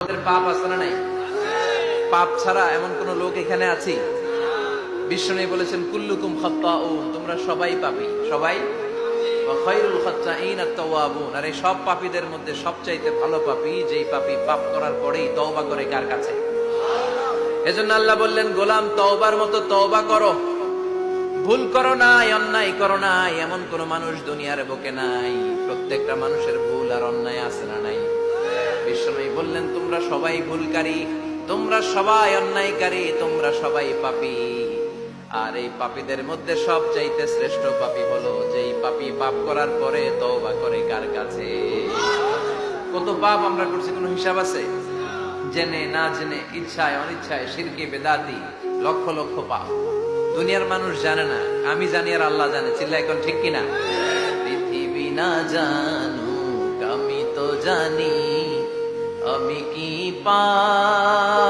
আমাদের পাপ আছে না নাই? পাপ ছাড়া এমন কোন লোক এখানে আছি? বিশ্বনবী বলেছেন কুল্লুকুম খাত্তাউন, তোমরা সবাই পাপী, সবাই। ওয়া খায়রুল খাত্তাইন আত-তাওয়াবুন, আর এই সব পাপীদের মধ্যে সবচাইতে ভালো পাপী যেই পাপী পাপ করার পরেই তওবা করে। কার কাছে? এজন্য আল্লাহ বললেন, গোলাম তওবার মতো তওবা করো, ভুল করো নাই, অন্যায় করো নাই, এমন কোন মানুষ দুনিয়ার বুকে নাই। প্রত্যেকটা মানুষের ভুল আর অন্যায় আছে না নাই? বিশ্বনবী বললেন, তোমরা সবাই ভুলকারী, তোমরা সবাই অন্যায়কারী, তোমরা সবাই পাপী। আর এই পাপীদের মধ্যে সবচাইতে শ্রেষ্ঠ পাপী হলো যেই পাপী পাপ করার পরে তওবা করে। কার কাছে? কত পাপ আমরা করছি, কোনো হিসাব আছে? জেনে না জেনে, ইচ্ছায় অনিচ্ছায়, শিরকে বেদাতি, লক্ষ লক্ষ পাপ। দুনিয়ার মানুষ জানে না, আমি জানি আর আল্লাহ জানে। চিল্লা এখন ঠিক কিনা? পৃথিবী না জানুক আমি তো জানি, আমি কি পাপ